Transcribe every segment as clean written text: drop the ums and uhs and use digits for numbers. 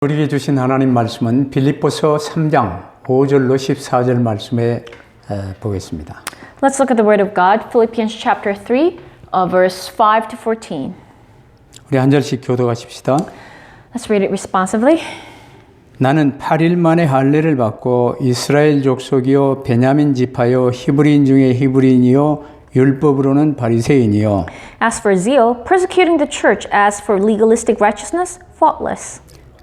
우리에게 주신 하나님 말씀은 빌립보서 3장 5절로 14절 말씀에 보겠습니다. Let's look at the Word of God, Philippians chapter 3, verse 5 to 14. 우리 한 절씩 교독하십시다. Let's read it responsively. 나는 8일 만에 할례를 받고 이스라엘 족속이요 베냐민 지파요 히브리인 중에 히브리인이요 율법으로는 바리새인이요. As for zeal, persecuting the church; as for legalistic righteousness, faultless.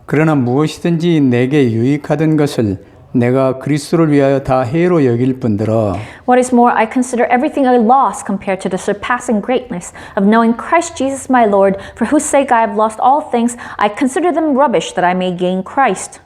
그러나 무엇이든지 내게 유익하던 것을 내가 그리스도를 위하여 다 해로 여길 뿐더러 What is more, I consider everything a loss compared to the surpassing greatness of knowing Christ Jesus my Lord, for whose sake I have lost all things. I consider them rubbish that I may gain Christ.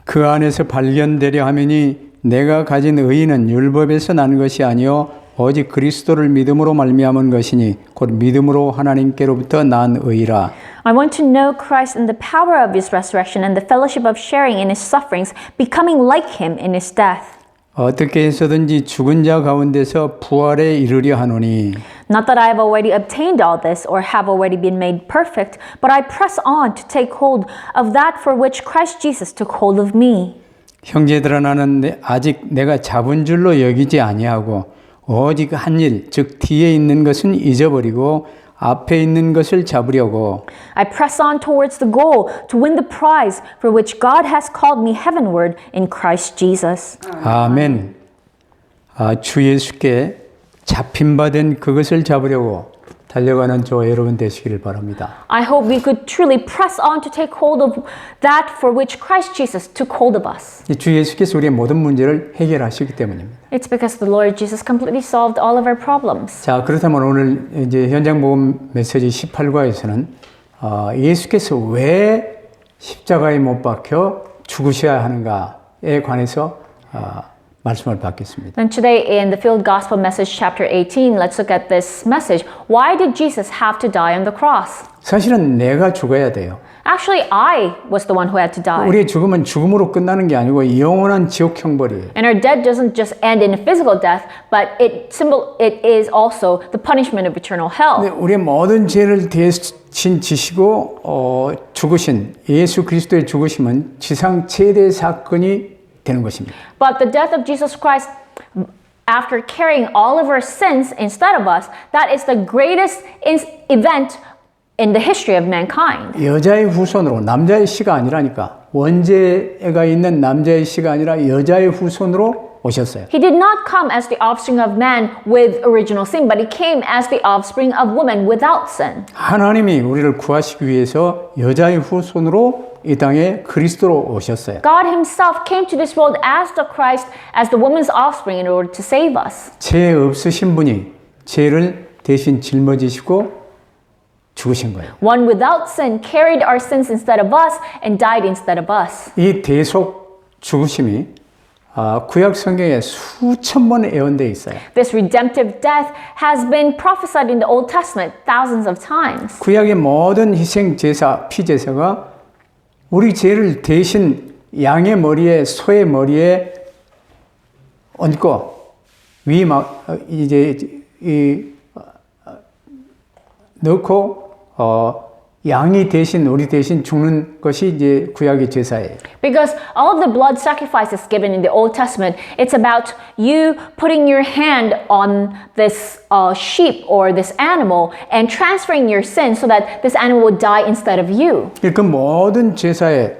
그 안에서 발견되려 하매니 내가 가진 의의는 율법에서 난 것이 아니요 오직 그리스도를 믿음으로 말미암은 것이니 곧 믿음으로 하나님께로부터 난 의라. I want to know Christ and the power of his resurrection and the fellowship of sharing in his sufferings, becoming like him in his death. 어떻게 해서든지 죽은 자 가운데서 부활에 이르려 하노니 Not that I have already obtained all this or have already been made perfect, but I press on to take hold of that for which Christ Jesus took hold of me. 형제들아 나는 아직 내가 잡은 줄로 여기지 아니하고 오직 한 일, 즉 뒤에 있는 것은 잊어버리고 앞에 있는 것을 잡으려고 I press on towards the goal to win the prize for which God has called me heavenward in Christ Jesus. 아멘. 주 예수께 잡힌 바 된 그것을 잡으려고 달려가는 저 여러분 되시기를 바랍니다. I hope we could truly press on to take hold of that for which Christ Jesus took hold of us. 주 예수께서 우리의 모든 문제를 해결하시기 때문입니다. It's because the Lord Jesus completely solved all of our problems. 자, 그렇다면 오늘 이제 현장 복음 메시지 18과에서는 예수께서 왜 십자가에 못 박혀 죽으셔야 하는가에 관해서 말씀을 받겠습니다. And today in the Field Gospel Message chapter 18, let's look at this message. Why did Jesus have to die on the cross? 사실은 내가 죽어야 돼요. Actually, I was the one who had to die. 우리의 죽음은 죽음으로 끝나는 게 아니고 영원한 지옥 형벌이에요. And our death doesn't just end in a physical death, but it is also the punishment of eternal hell. 우리의 모든 죄를 대신 지시고 죽으신 예수 그리스도의 죽으심은 지상 최대 사건이 되는 것입니다. But the death of Jesus Christ, after carrying all of our sins instead of us, that is the greatest event in the history of mankind. 여자의 후손으로 남자의 씨가 아니라니까 원죄가 있는 남자의 씨가 아니라 여자의 후손으로 오셨어요. He did not come as the offspring of man with original sin, but he came as the offspring of woman without sin. 하나님이 우리를 구하시기 위해서 여자의 후손으로 이 땅에 그리스도로 오셨어요. God himself came to this world as the Christ, as the woman's offspring in order to save us. 죄 없으신 분이 죄를 대신 짊어지시고 죽으신 거예요. One without sin carried our sins instead of us and died instead of us. 이 대속 죽으심이 구약 성경에 수천 번 예언되어 있어요. This redemptive death has been prophesied in the Old Testament thousands of times. 구약의 모든 희생 제사, 피 제사가 우리 죄를 대신 양의 머리에 소의 머리에 얹고 넣고 양이 대신 우리 대신 죽는 것이 이제 구약의 제사예요. Because all of the blood sacrifices given in the Old Testament, it's about you putting your hand on this sheep or this animal and transferring your sin so that this animal would die instead of you. 그 모든 제사의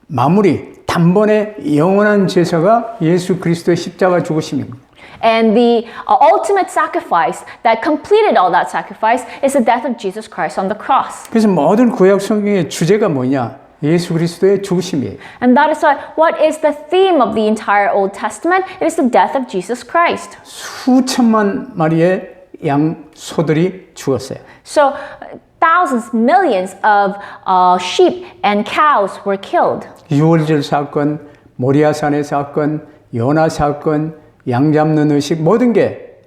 마무리, 단번에 영원한 제사가 예수 그리스도의 십자가 죽으심입니다. And the ultimate sacrifice that completed all that sacrifice is the death of Jesus Christ on the cross. 그래서 모든 구약 성경의 주제가 뭐냐? 예수 그리스도의 죽으심이에요. And that is what is the theme of the entire Old Testament? It is the death of Jesus Christ. 수천만 마리의 양 소들이 죽었어요. So thousands, millions of sheep and cows were killed. 유월절 사건, 모리아산의 사건, 요나 사건, 양 잡는 의식 모든 게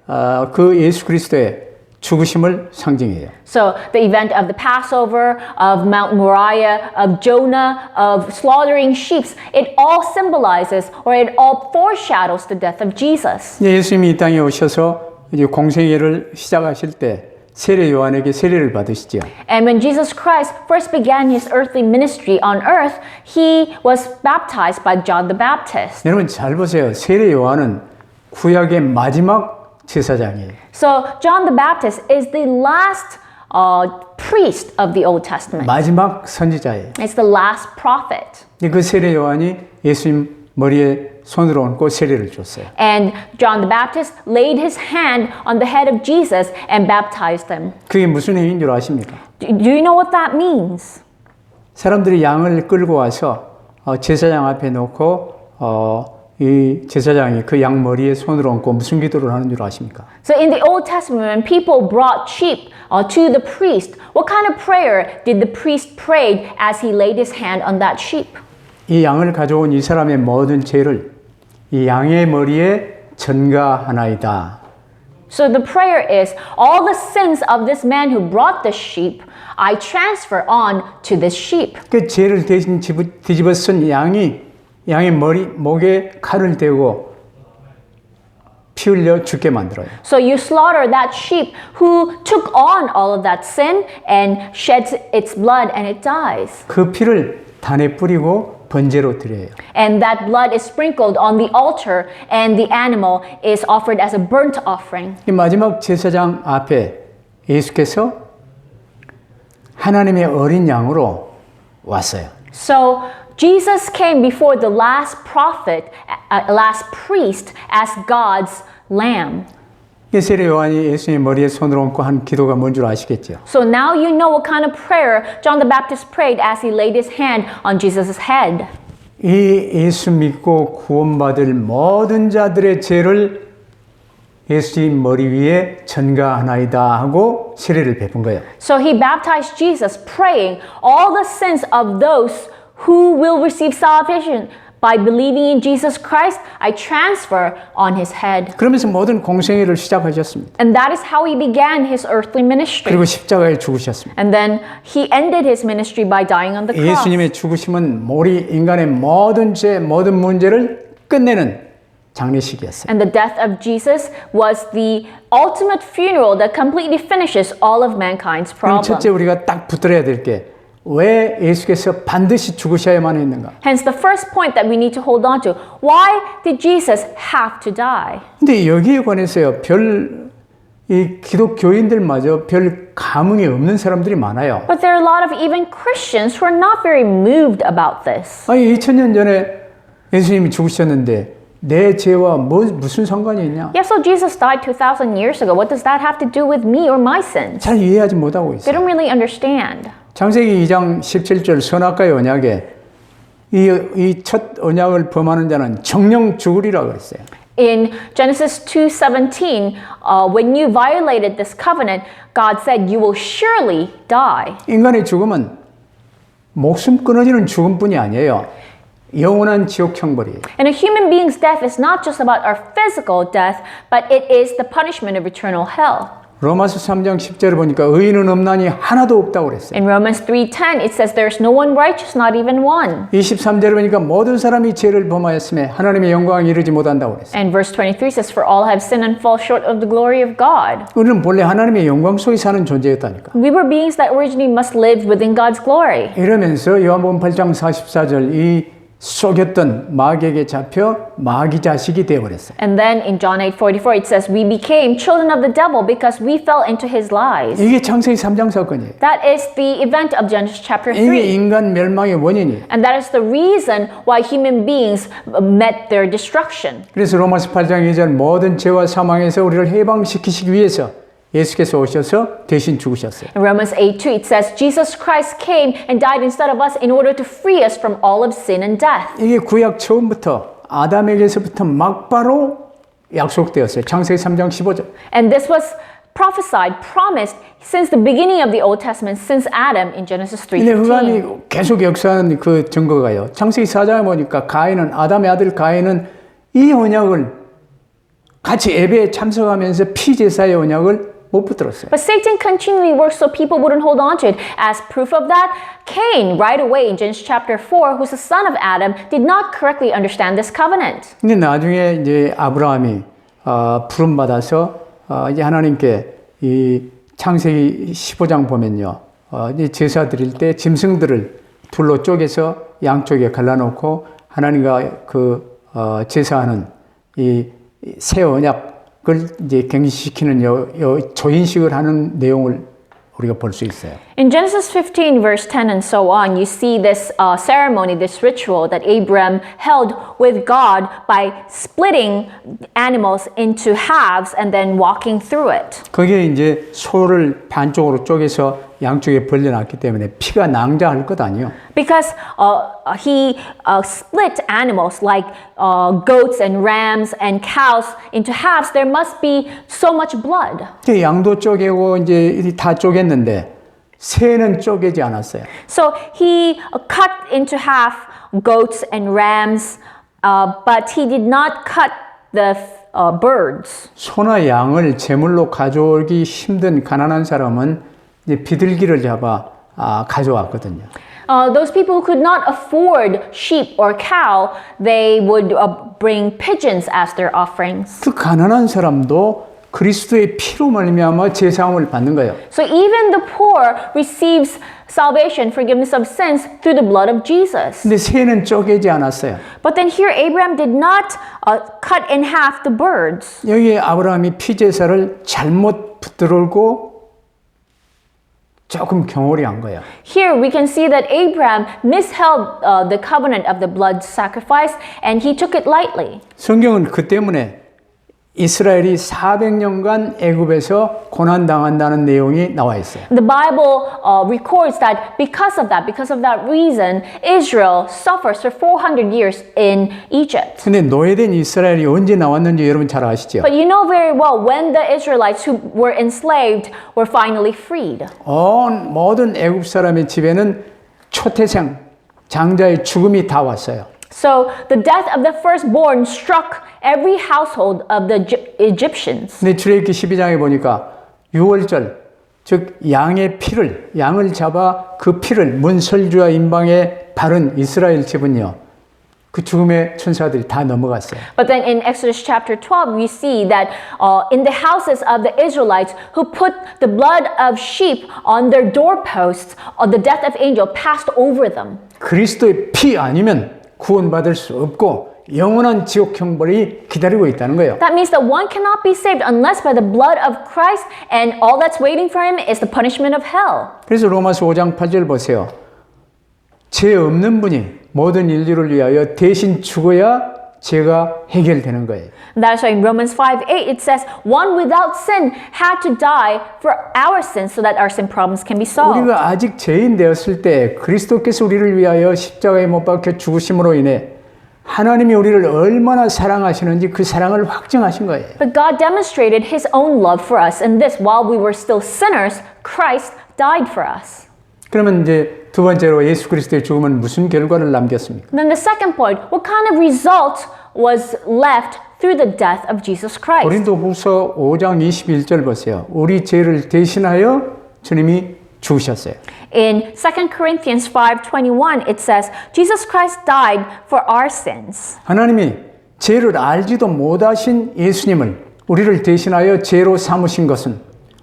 그 예수 그리스도의 죽으심을 상징해요. So the event of the Passover, of Mount Moriah, of Jonah, of slaughtering sheep, it all symbolizes or it all foreshadows the death of Jesus. 예수님이 이 땅에 오셔서 이제 공생애를 시작하실 때 세례 요한에게 세례를 받으시죠. And when Jesus Christ first began his earthly ministry on earth, he was baptized by John the Baptist. 여러분 잘 보세요. 세례 요한은 구약의 마지막 제사장이에요. So John the Baptist is the last priest of the Old Testament. 마지막 선지자예요. It's the last prophet. 그 세례 요한이 예수님 머리에 손으로 얹고 세례를 줬어요. And John the Baptist laid his hand on the head of Jesus and baptized him. 그게 무슨 행위인 줄 아십니까? Do you know what that means? 사람들이 양을 끌고 와서 제사장 앞에 놓고 이 제사장이 그 양 머리에 손을 얹고 무슨 기도를 하는 줄 아십니까? So in the Old Testament, when people brought sheep to the priest, what kind of prayer did the priest pray as he laid his hand on that sheep? 이 양을 가져온 이 사람의 모든 죄를 이 양의 머리에 전가하나이다. So the prayer is, all the sins of this man who brought the sheep, I transfer on to this sheep. 그 죄를 대신 뒤집어 쓴 양의 목에 칼을 대고 피 흘려 죽게 만들어요. So you slaughter that sheep who took on all of that sin and sheds its blood and it dies. 그 피를 단에 뿌리고 번제로 드려요. And that blood is sprinkled on the altar and the animal is offered as a burnt offering. 이 마지막 제사장 앞에 예수께서 하나님의 어린 양으로 왔어요. So Jesus came before the last prophet, last priest as God's lamb. 세례 요한이 예수님 머리에 손을 얹고 한 기도가 뭔 줄 아시겠죠? So now you know what kind of prayer John the Baptist prayed as he laid his hand on Jesus' head. 이 예수 믿고 구원받을 모든 자들의 죄를 예수님 머리 위에 전가하나이다 하고 세례를 베푼 거예요. So he baptized Jesus praying all the sins of those who will receive salvation by believing in Jesus Christ, I transfer on his head. 그러면서 모든 공생애를 시작하셨습니다. And that is how he began his earthly ministry. 그리고 십자가에 죽으셨습니다. And then he ended his ministry by dying on the cross. 예수님의 죽으심은 우리 인간의 모든 죄, 모든 문제를 끝내는 장례식이었어요. And the death of Jesus was the ultimate funeral that completely finishes all of mankind's 그럼 첫째 problems. 우리가 딱 붙들어야 될 게 왜 예수께서 반드시 죽으셔야만 했는가? Hence the first point that we need to hold on to. Why did Jesus have to die? 근데 여기에 관해서요. 이 기독교인들마저 별 감흥이 없는 사람들이 많아요. But there are a lot of even Christians who are not very moved about this. 아니 2000년 전에 예수님이 죽으셨는데 내 죄와 무슨 상관이 있냐? Yeah, so Jesus died 2,000 years ago. What does that have to do with me or my sins? 잘 이해하지 못하고 They 있어요. don't really understand. 창세기 2장 17절 선악과의 언약에 이 첫 언약을 범하는 자는 정령 죽으리라 그랬어요. In Genesis 2:17, when you violated this covenant, God said you will surely die. 인간의 죽음은 목숨 끊어지는 죽음뿐이 아니에요. 영원한 지옥 형벌이에요. And a human being's death is not just about our physical death, but it is the punishment of eternal hell. 로마서 3장 10절을 보니까 의인은 없나니 하나도 없다고 그랬어요. In Romans 3:10, it says there's no one righteous, not even one. 23절을 보니까 모든 사람이 죄를 범하였음에 하나님의 영광에 이르지 못한다고 그랬어요. And verse 23 says, for all have sinned and fall short of the glory of God. 우리는 본래 하나님의 영광 속에 사는 존재였다니까. We were beings that originally must live within God's glory. 이러면서 요한복음 8장 44절 이 속였던 마귀에게 잡혀 마귀 자식이 되어버렸어요. And then in John 8:44 it says we became children of the devil because we fell into his lies. 이게 창세기 3장 사건이에요. That is the event of Genesis chapter 이게 3. 인간 멸망의 원인이에요. And that is the reason why human beings met their destruction. 그래서 로마서 8장 2절 모든 죄와 사망에서 우리를 해방시키시기 위해서 예수께서 오셔서 대신 죽으셨어요. In Romans 8:2 it says Jesus Christ came and died instead of us in order to free us from all of sin and death. 이게 구약 처음부터 아담에게서부터 막바로 약속되었어요. 창세기 3장 15절. And this was prophesied, promised since the beginning of the Old Testament, since Adam in Genesis 근데 3:15. 흑암이 계속 역사하는 그 증거가요. 창세기 4장에 보니까 아담의 아들 가인은 이 언약을 같이 예배에 참석하면서 피제사의 언약을 못 붙들었어요. But Satan continually works so people wouldn't hold on to it. As proof of that, Cain, right away in Genesis chapter 4, who's the son of Adam, did not correctly understand this covenant. 근데 나중에 이제 아브라함이 부름 받아서 이제 하나님께 이 창세기 15장 보면요. 이 제사 드릴 때 짐승들을 둘로 쪼개서 양쪽에 갈라놓고 하나님과 제사하는 이 새 언약을 이제 갱신시키는 조인식을 하는 내용을 우리가 볼 수 있어요. In Genesis 15, verse 10 and so on, you see this ceremony, this ritual that Abram held with God by splitting animals into halves and then walking through it. 거기에 이제 소를 반쪽으로 쪼개서 양쪽에 벌려놨기 때문에 피가 낭자할 것 아니에요. Because he split animals like goats and rams and cows into halves, there must be so much blood. 양도 쪼개고 이제 다 쪼갰는데 새는 쪼개지 않았어요. So he cut into half goats and rams, but he did not cut the birds. 소나 양을 제물로 가져오기 힘든 가난한 사람은 이제 비둘기를 잡아 가져왔거든요. Those people who could not afford sheep or cow, they would bring pigeons as their offerings. 그 가난한 사람도 그리스도의 피로 말미암아 제사함을 받는 거예요. So even the poor receives salvation, forgiveness of sins through the blood of Jesus. 근데 새는 쪼개지 않았어요. But then here Abraham did not cut in half the birds. 여기에 아브라함이 피 제사를 잘못 붙들고 조금 경홀히 한 거예요. Here we can see that Abraham misheld the covenant of the blood sacrifice and he took it lightly. 성경은 그 때문에 이스라엘이 400년간 애굽에서 고난당한다는 내용이 나와 있어요. The Bible records that because of that reason, Israel suffers for 400 years in Egypt. 근데 노예된 이스라엘이 언제 나왔는지 여러분 잘 아시죠? But you know very well when the Israelites who were enslaved were finally freed. 온 모든 애굽 사람의 집에는 초태생 장자의 죽음이 다 왔어요. So the death of the firstborn struck every household of the Egyptians. 근데 출애굽기 12장에 보니까 유월절 즉 양을 잡아 그 피를 문설주와 임방에 바른 이스라엘 집은요. 그 죽음의 천사들이 다 넘어갔어요. But then in Exodus chapter 12 we see that in the houses of the Israelites who put the blood of sheep on their doorposts, the death of angel passed over them. 그리스도의 피 아니면 구원받을 수 없고 영원한 지옥 형벌이 기다리고 있다는 거예요. That means that one cannot be saved unless by the blood of Christ, and all that's waiting for him is the punishment of hell. 그래서 로마서 5장 8절 보세요. 죄 없는 분이 모든 인류를 위하여 대신 죽어야 죄가 해결되는 거예요. That is why in Romans 5:8 it says, one without sin had to die for our sins so that our sin problems can be solved. 우리가 아직 죄인 되었을 때 그리스도께서 우리를 위하여 십자가에 못 박혀 죽으심으로 인해 하나님이 우리를 얼마나 사랑하시는지 그 사랑을 확증하신 거예요. But God demonstrated his own love for us in this: while we were still sinners, Christ died for us. 그러면 이제 두 번째로 예수 그리스도의 죽음은 무슨 결과를 남겼습니까? Then the second point, what kind of result was left through the death of Jesus Christ? 고린도후서 5장 21절 보세요. 우리 죄를 대신하여 주님이 죽으셨어요. In 2 Corinthians 5:21 it says, Jesus Christ died for our sins. 하나님이 죄를 알지도 못하신 예수님을 우리를 대신하여 죄로 삼으신 것은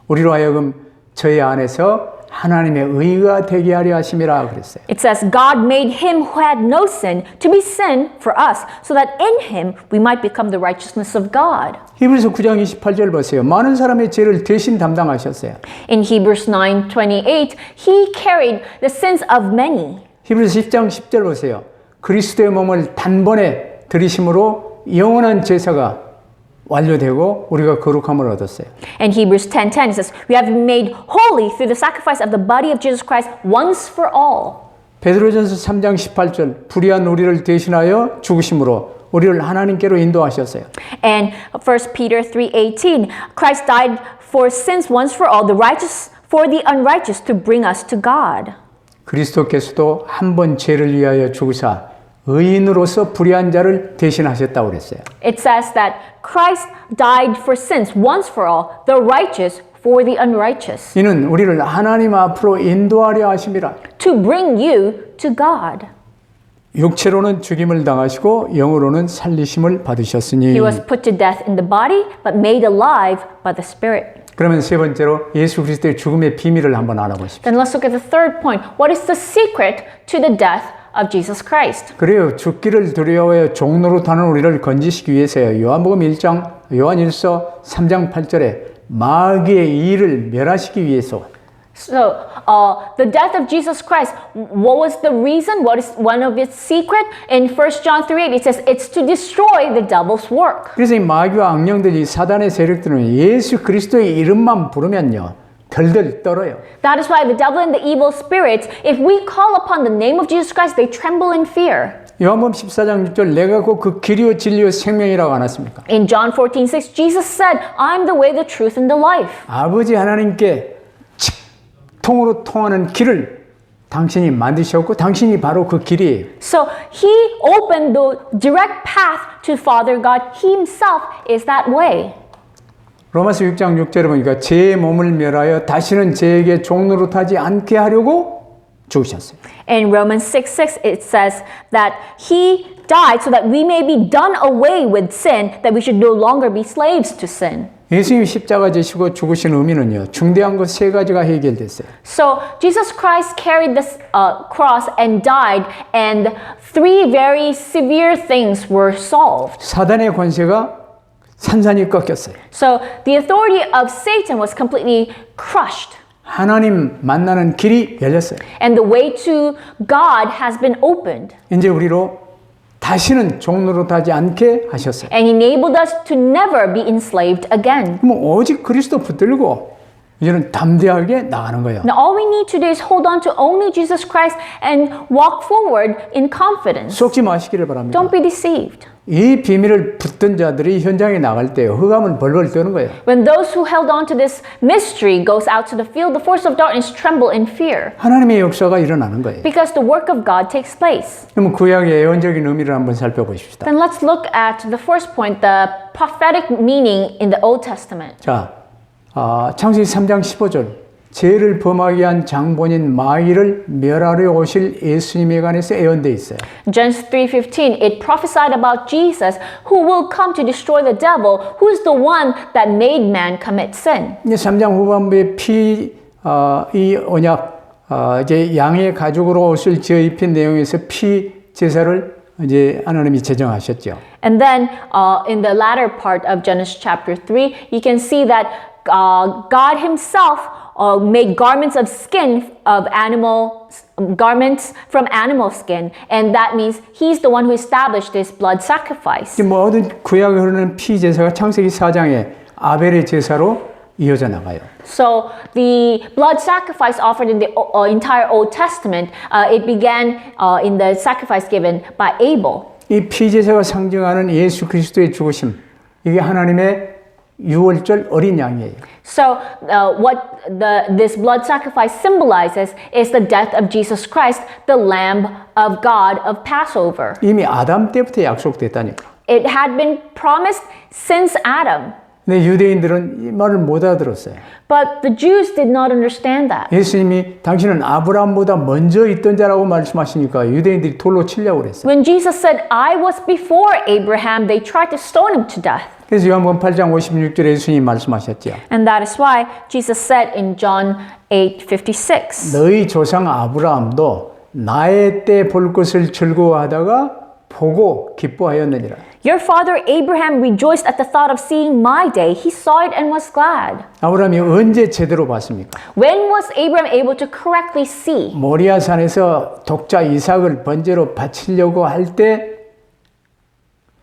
우리로 하여금 저희 안에서 하나님의 의가 되게 하려 하심이라 그랬어요. It says, God made him who had no sin to be sin for us, so that in him we might become the righteousness of God. 히브리서 9장 28절 보세요. 많은 사람의 죄를 대신 담당하셨어요. In Hebrews 9:28, he carried the sins of many. 히브리서 10장 10절 보세요. 그리스도의 몸을 단번에 들이심으로 영원한 제사가 완료되고 우리가 거룩함을 얻었어요. In Hebrews 10:10 it says, we have been made holy through the sacrifice of the body of Jesus Christ once for all. 베드로전서 3장 18절 불의한 우리를 대신하여 죽으심으로 우리를 하나님께로 인도하셨어요. And 1 Peter 3:18, Christ died for sins once for all, the righteous for the unrighteous, to bring us to God. 그리스도께서도 한 번 죄를 위하여 죽으사 의인으로서 불의한 자를 대신하셨다고 그랬어요. It says that Christ died for sins once for all, the righteous for the unrighteous, 이는 우리를 하나님 앞으로 인도하려 하심이라. to bring you to God. 육체로는 죽임을 당하시고 영으로는 살리심을 받으셨으니 He was put to death in the body, but made alive by the Spirit. 그러면 세 번째로 예수 그리스도의 죽음의 비밀을 한번 알아보십시오. Then let's look at the third point. What is the secret to the death of Jesus Christ? 그래요. 죽기를 두려워해 종로로 타는 우리를 건지시기 위해서요. 요한 1서 3장 8절에 마귀의 일을 멸하시기 위해서 So, the death of Jesus Christ, what was the reason? What is one of its secret? In 1 John 3:8, it says it's to destroy the devil's work. 그래서 이 마귀와 악령들이 사단의 세력들은 예수 그리스도의 이름만 부르면요. 덜덜 떨어요. That is why the devil and the evil spirits, if we call upon the name of Jesus Christ, they tremble in fear. 요한복음 14장 6절 내가 곧 그 길이요 진리요 생명이라고 안 했습니까? In John 14:6, Jesus said, I'm the way, the truth, and the life. 아버지 하나님께 직통으로 통하는 길을 당신이 만드셨고 당신이 바로 그 길이에요. So he opened the direct path to Father God. He himself is that way. 로마서 6장 6절에 보니까 제 몸을 멸하여 다시는 제에게 종로로 타지 않게 하려고 죽으셨어요. In Romans 6:6, it says that he died so that we may be done away with sin, that we should no longer be slaves to sin. 예수님이 십자가 지시고 죽으신 의미는요. 중대한 것 세 가지가 해결됐어요. So Jesus Christ carried this cross and died, and three very severe things were solved. 사단의 권세가 산산이 꺾였어요. So the authority of Satan was completely crushed, 하나님 만나는 길이 열렸어요. and the way to God has been opened, 이제 우리로 다시는 종로로 타지 않게 하셨어요. and enabled us to never be enslaved again. 그럼 오직 그리스도 붙들고 이제는 담대하게 나가는 거예요. Now all we need to do is hold on to only Jesus Christ and walk forward in confidence. 속지 마시기를 바랍니다. Don't be deceived. 이 비밀을 붙든 자들이 현장에 나갈 때 흑암은 벌벌 떠는 거예요. When those who held on to this mystery goes out to the field, the force of darkness tremble in fear, 하나님의 역사가 일어나는 거예요. because the work of God takes place. 그럼 구약의 예언적인 의미를 한번 살펴보십시다. Then let's look at the first point, the prophetic meaning in the Old Testament. 자, 창세기 3장 15절 죄를 범하게 한 장본인 마귀를 멸하려 오실 예수님에 관해서 예언되어 있어요. Genesis 3:15, it prophesied about Jesus who will come to destroy the devil, who is the one that made man commit sin. 이제 3장 후반부에 이 언약 이제 양의 가죽으로 옷을 지어 입힌 내용에서 피 제사를 이제 하나님이 제정하셨죠. And then in the latter part of Genesis chapter 3, you can see that God himself made garments of skin of garments from animal skin, and that means he's the one who established this blood sacrifice. 모든 구약에 흐르는 피 제사가 창세기 4장에 아벨의 제사로 이어져 나가요. So the blood sacrifice offered in the entire Old Testament, it began in the sacrifice given by Abel. 이 피 제사가 상징하는 예수 그리스도의 죽으심, 이게 하나님의 유월절 어린 양이에요. So what this blood sacrifice symbolizes is the death of Jesus Christ, the Lamb of God of Passover. 이미 아담 때부터 약속됐다니까. It had been promised since Adam, 근데 유대인들은 이 말을 못 알아들었어요. but the Jews did not understand that. 예수님이 당신은 아브라함보다 먼저 있던 자라고 말씀하시니까 유대인들이 돌로 치려고 그랬어요. When Jesus said, I was before Abraham, they tried to stone him to death. 그래서 요한복음 8장 56절에 예수님이 말씀하셨죠. And that is why Jesus said in John 8:56, 너희 조상 아브라함도 나의 때 볼 것을 즐거워하다가 보고 기뻐하였느니라. Your father Abraham rejoiced at the thought of seeing my day. He saw it and was glad. 아브라함이 언제 제대로 봤습니까? When was Abraham able to correctly see? 모리아산에서 독자 이삭을 번제로 바치려고 할 때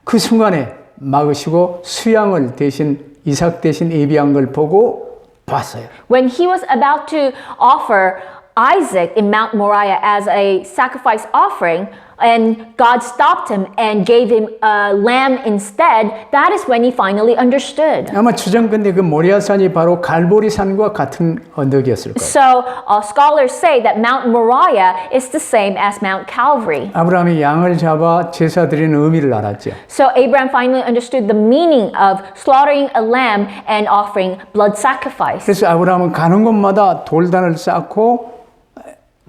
그 순간에 막으시고 수양을 대신 이삭 대신 예비한 걸 보고 봤어요. When he was about to offer Isaac in Mount Moriah as a sacrifice offering, and God stopped him and gave him a lamb instead, that is when he finally understood. 아마 추정컨대 그 모리아산이 바로 갈보리산과 같은 언덕이었을 거예요. So scholars say that Mount Moriah is the same as Mount Calvary. 아브라함이 양을 잡아 제사 드리는 의미를 알았죠. So Abraham finally understood the meaning of slaughtering a lamb and offering blood sacrifice. 그래서 아브라함은 가는 곳마다 돌단을 쌓고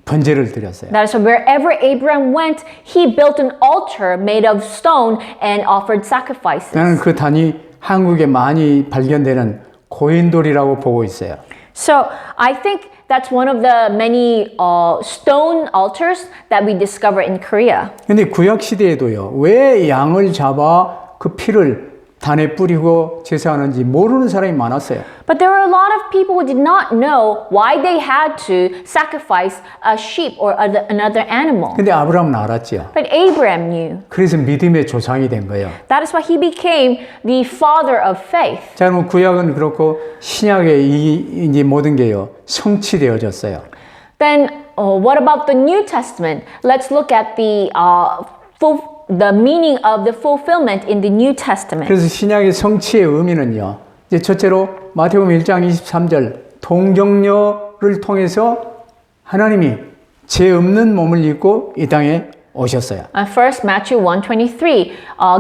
번제를 드렸어요. That is why wherever Abraham went, he built an altar made of stone and offered sacrifices. 나는 그 단이 한국에 많이 발견되는 고인돌이라고 보고 있어요. So I think that's one of the many stone altars that we discover in Korea. 근데 구약 시대에도요. 왜 양을 잡아 그 피를 단에 뿌리고 제사하는지 모르는 사람이 많았어요. But there were a lot of people who did not know why they had to sacrifice a sheep or another animal. 근데 아브라함은 알았지요. But Abraham knew. 그래서 믿음의 조상이 된 거예요. That is why he became the father of faith. 자, 그럼 구약은 그렇고 신약의 이제 모든 게요. 성취되어졌어요. Then what about the New Testament? Let's look at the meaning of the fulfillment in the New Testament. 그래서 신약의 성취의 의미는요. 이제 첫째로 마태복음 1장 23절 동정녀를 통해서 하나님이 죄 없는 몸을 입고 이 땅에 오셨어요. First, Matthew 1:23.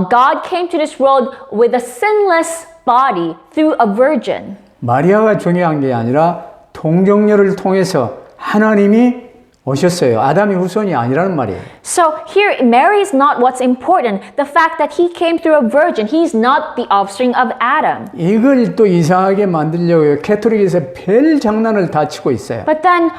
God came to this world with a sinless body through a virgin. 마리아가 중요한 게 아니라 동정녀를 통해서 하나님이 오셨어요. 아담이 후손이 아니라는 말이에요. So here, Mary is not what's important. The fact that he came through a virgin, he's not the offspring of Adam. 이걸 또 이상하게 만들려고 캐토릭에서 별 장난을 다 치고 있어요. But then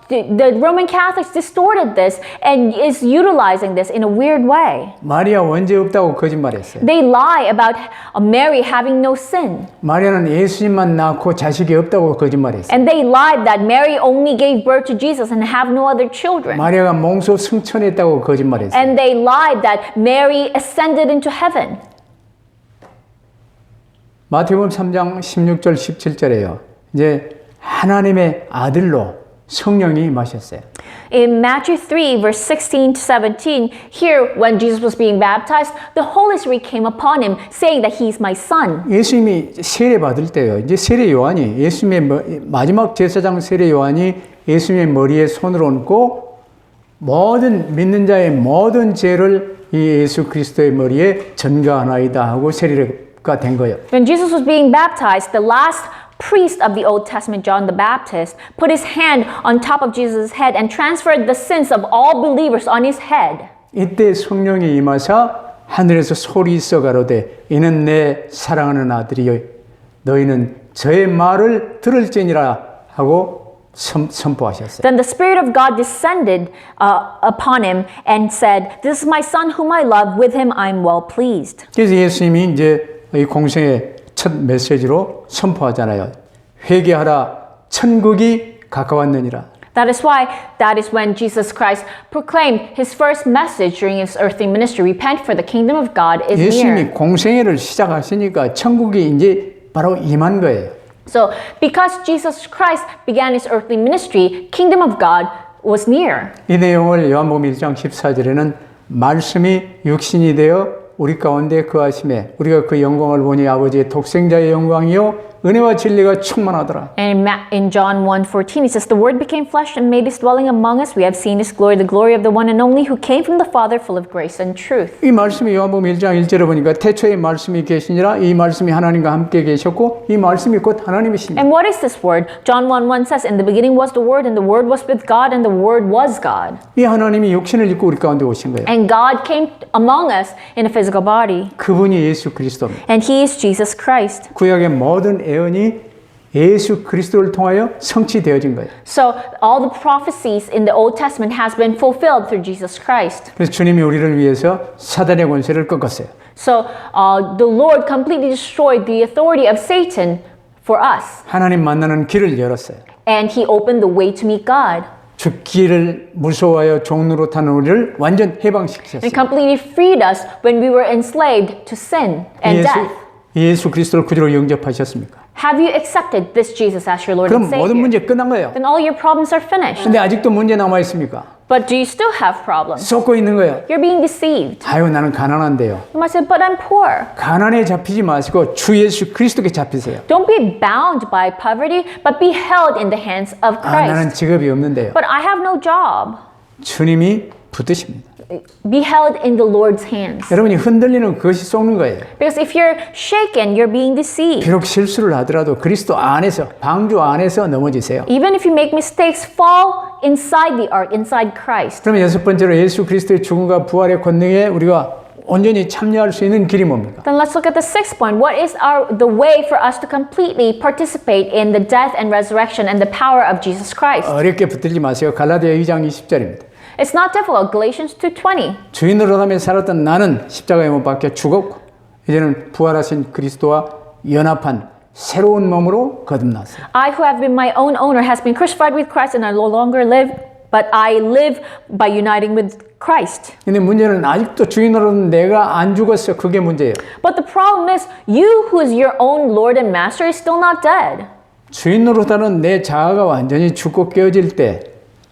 the Roman Catholics distorted this and is utilizing this in a weird way. 마리아 원죄 없다고 거짓말했어요. They lie about Mary having no sin. 마리아는 예수님만 낳고 자식이 없다고 거짓말했어요. And they lied that Mary only gave birth to Jesus and have no other children. 마리아가 몽소 승천했다고 거짓말했어요. And they lied that Mary ascended into heaven. 마태복음 3장 16절 17절에요. 이제 하나님의 아들로 성령이 임하셨어요. In Matthew 3, verse 16 to 17, here when Jesus was being baptized, the Holy Spirit came upon him, saying that he is my son. 예수님이 세례 받을 때요. 이제 세례 요한이 예수님의 마지막 제사장 세례 요한이 예수님의 머리에 손을 얹고 모든 믿는 자의 모든 죄를 이 예수 그리스도의 머리에 전가하나이다 하고 세례가 된 거예요. When Jesus was being baptized, the last priest of the Old Testament, John the Baptist, put his hand on top of Jesus' head and transferred the sins of all believers on his head. 이때 성령이 임하사 하늘에서 소리 있어 가로되 이는 내 사랑하는 아들이요 너희는 저의 말을 들을지니라 하고 선포하셨어요. Then the Spirit of God descended upon him and said, "This is my son whom I love, with him I am well pleased." 그래서 예수님이 이제 이 공생의 첫 메시지로 선포하잖아요. 회개하라 천국이 가까웠느니라. That is when Jesus Christ proclaimed his first message during his earthly ministry, repent for the kingdom of God is 예수님이 near. 공생애를 시작하시니까 천국이 이제 바로 임한 거예요. So, because Jesus Christ began his earthly ministry, kingdom of God was near. 이 내용을 요한복음 1장 14절에는 말씀이 육신이 되어 우리 가운데 거하심에 우리가 그 영광을 보니 아버지의 독생자의 영광이요 은혜와 진리가 충만하더라. And in John 1:14, it says, "The Word became flesh and made his dwelling among us. We have seen his glory, the glory of the one and only who came from the Father, full of grace and truth." 이 말씀이 요한복음 1장 1절에 보니까 태초에 말씀이 계시니라 이 말씀이 하나님과 함께 계셨고 이 말씀이 곧 하나님이십니다. And what is this word? John 1:1 says, "In the beginning was the Word, and the Word was with God, and the Word was God." 이 하나님이 육신을 입고 우리 가운데 오신 거예요. And God came among us in a physical body. 그분이 예수 그리스도입니다. And he is Jesus Christ. 구약의 모든 예언이 예수 그리스도를 통하여 성취되어진 거예요. So all the prophecies in the Old Testament has been fulfilled through Jesus Christ. 그래서 주님이 우리를 위해서 사단의 권세를 꺾었어요. So the Lord completely destroyed the authority of Satan for us. 하나님 만나는 길을 열었어요. And he opened the way to meet God. 죽기를 무서워하여 종로로 타는 우리를 완전 해방시키셨어요. And completely freed us when we were enslaved to sin and death. 예수 그리스도를 구주로 영접하셨습니까? Have you accepted this Jesus as your Lord 그럼 and 모든 Savior? 문제 끝난 거예요. Then all your problems are finished. 근데 아직도 문제 남아 있습니까? But do you still have problems? 쏟고 있는 거예요. You're being deceived. 아유 나는 가난한데요. You might say, but I'm poor. 가난에 잡히지 마시고 주 예수 그리스도께 잡히세요. Don't be bound by poverty, but be held in the hands of 나는 Christ. 직업이 없는데요. But I have no job. 주님이 붙드십니다. Be held in the Lord's hands. 여러분이 흔들리는 그것이 속는 거예요. Because if you're shaken, you're being deceived. 비록 실수를 하더라도 그리스도 안에서 방주 안에서 넘어지세요. Even if you make mistakes, fall inside the ark, inside Christ. 그러면 여섯 번째로 예수 그리스도의 죽음과 부활의 권능에 우리가 온전히 참여할 수 있는 길이 뭡니까? Then let's look at the sixth point. What is the way for us to completely participate in the death and resurrection and the power of Jesus Christ? 어렵게 붙들지 마세요. 갈라디아 2장 20절입니다. It's not difficult. Galatians 2:20. 주인으로 하며 살았던 나는 십자가에 못 박혀 죽었고 이제는 부활하신 그리스도와 연합한 새로운 몸으로 거듭났어요. I who have been my own owner has been crucified with Christ and I no longer live, but I live by uniting with Christ. 근데 문제는 아직도 주인으로는 내가 안 죽었어. 그게 문제예요. But the problem is, you who is your own Lord and Master is still not dead. 주인으로다는 내 자아가 완전히 죽고 깨어질 때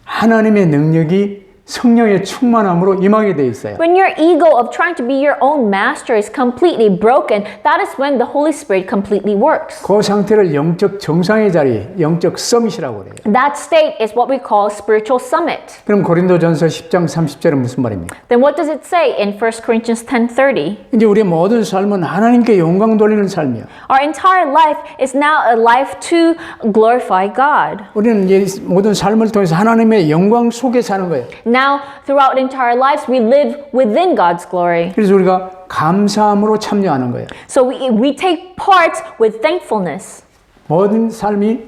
하나님의 능력이 성령의 충만함으로 임하게 돼 있어요. When your ego of trying to be your own master is completely broken, that is when the Holy Spirit completely works. 그 상태를 영적 정상의 자리, 영적 서밋이라고 그래요. That state is what we call spiritual summit. 그럼 고린도전서 10장 30절은 무슨 말입니까? Then what does it say in 1 Corinthians 10:30? 이제 우리의 모든 삶은 하나님께 영광 돌리는 삶이에요. Our entire life is now a life to glorify God. 우리는 이제 모든 삶을 통해서 하나님의 영광 속에 사는 거예요. Now, throughout entire lives, we live within God's glory. 그래서 우리가 감사함으로 참여하는 거예요. So we take part with thankfulness. 모든 삶이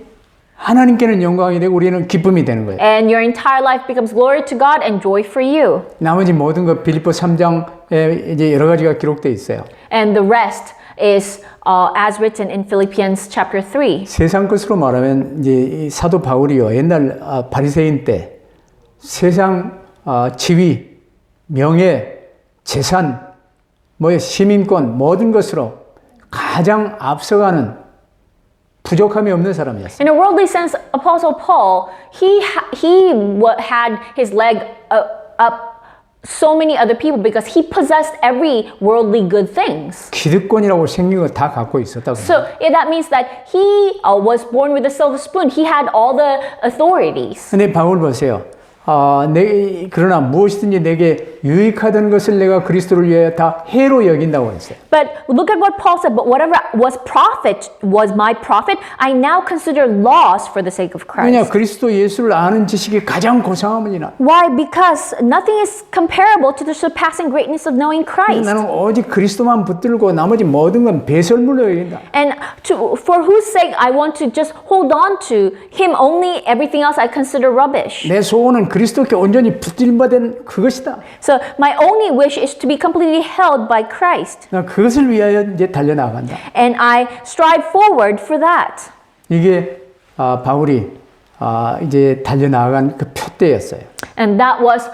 하나님께는 영광이 되고 우리는 기쁨이 되는 거예요. And your entire life becomes glory to God and joy for you. 나머지 모든 것 빌립보 3장에 이제 여러 가지가 기록되어 있어요. And the rest is as written in Philippians chapter 3. 세상 것으로 말하면 이제 이 사도 바울이요 옛날 바리새인 때 세상 지위, 명예, 재산, 시민권 모든 것으로 가장 앞서가는 부족함이 없는 사람이었어요. In a worldly sense, Apostle Paul, he had his leg up so many other people because he possessed every worldly good things. 기득권이라고 생긴 거 다 갖고 있었다고. So that means that he was born with a silver spoon. He had all the authorities. 근데 바울 보세요. 그러나 무엇이든지 내게 유익하던 것을 내가 그리스도를 위하여 다 해로 여긴다고 했어요. But look at what Paul said. But whatever was my profit, I now consider loss for the sake of 왜냐 Christ. 그리스도 예수를 아는 지식이 가장 고상함이니라. Why? Because nothing is comparable to the surpassing greatness of knowing Christ. 나는 오직 그리스도만 붙들고 나머지 모든 건 배설물로 여긴다. And for whose sake I want to just hold on to Him only, everything else I consider rubbish. 내 소원은 그리스도께 온전히 붙들받은 그것이다. So my only wish is to be completely held by Christ. 나 그것을 위하여 이제 달려나간다. And I strive forward for that. 이게 바울이 이제 달려나간 그 표대였어요. And that was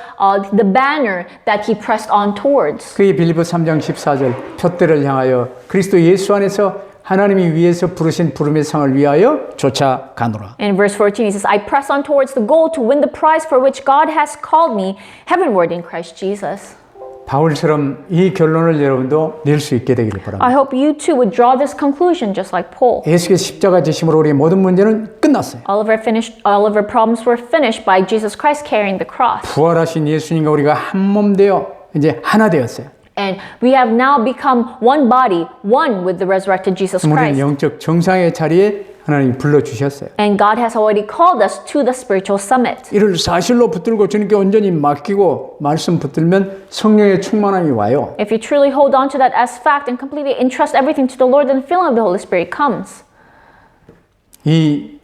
the banner that he pressed on towards. 그게 빌립보 3장 14절 표대를 향하여 그리스도 예수 안에서 하나님이 위에서 부르신 부름의 상을 위하여 쫓아가노라. In verse 14 he says, I press on towards the goal to win the prize for which God has called me heavenward in Christ Jesus. 바울처럼 이 결론을 여러분도 낼 수 있게 되기를 바랍니다. I hope you too would draw this conclusion just like Paul. 예수께서 십자가 지심으로 우리의 모든 문제는 끝났어요. All of our problems were finished by Jesus Christ carrying the cross. 부활하신 예수님과 우리가 한 몸 되어 이제 하나 되었어요. And we have now become one body, one with the resurrected Jesus 우리는 Christ. 영적 정상의 자리에 하나님이 불러주셨어요. And God has already called us to the spiritual summit. 이를 사실로 붙들고 주님께 온전히 맡기고 말씀 붙들면 성령의 충만함이 와요. If you truly hold on to that as fact and completely entrust everything to the Lord, then the filling of the Holy Spirit comes. 이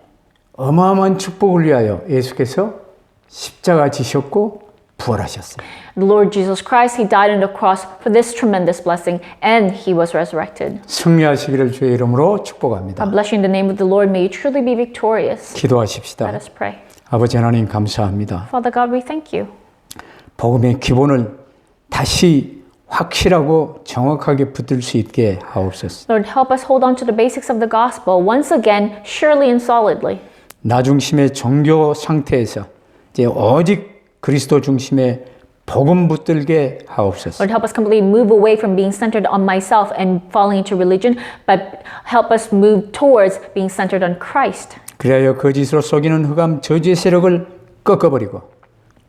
어마어마한 축복을 위하여 예수께서 십자가 지셨고 부활하셨어요. The Lord Jesus Christ, He died on the cross for this tremendous blessing, and He was resurrected. 승리하시기를 주의 이름으로 I 축복합니다. bless you in the name of the Lord. May you truly be victorious. 기도하십시다. Let us pray. 아버지 하나님 감사합니다. Father God, we thank you. 복음의 기본을 다시 확실하고 정확하게 붙들 수 있게 하옵소서. Lord, help us hold on to the basics of the gospel once again, surely and solidly. 나 중심의 종교 상태에서 이제 오직 그리스도 중심의 복음 붙들게 하옵소서. Lord, help us completely move away from being centered on myself and falling into religion, but help us move towards being centered on Christ. 그리하여 거짓으로 속이는 흑암 저주의 세력을 꺾어버리고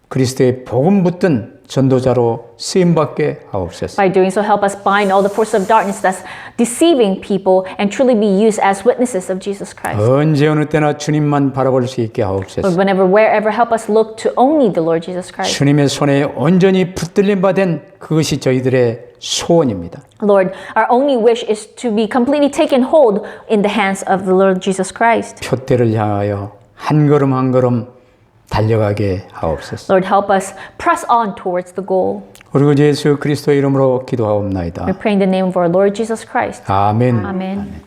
그리스도의 복음 붙든 전도자로 쓰임받게 하옵소서. By doing so, help us bind all the forces of darkness that's deceiving people and truly be used as witnesses of Jesus Christ. 언제 어느 때나 주님만 바라볼 수 있게 하옵소서. Lord, whenever, wherever, help us look to only the Lord Jesus Christ. 주님의 손에 온전히 붙들림 받은 그것이 저희들의 소원입니다. Lord, our only wish is to be completely taken hold in the hands of the Lord Jesus Christ. 표대를 향하여 한 걸음 한 걸음 달려가게 하옵소서. Lord, help us press on towards the goal. 그리고 예수 그리스도의 이름으로 기도하옵나이다. We pray in the name of our Lord Jesus Christ. 아멘. Amen.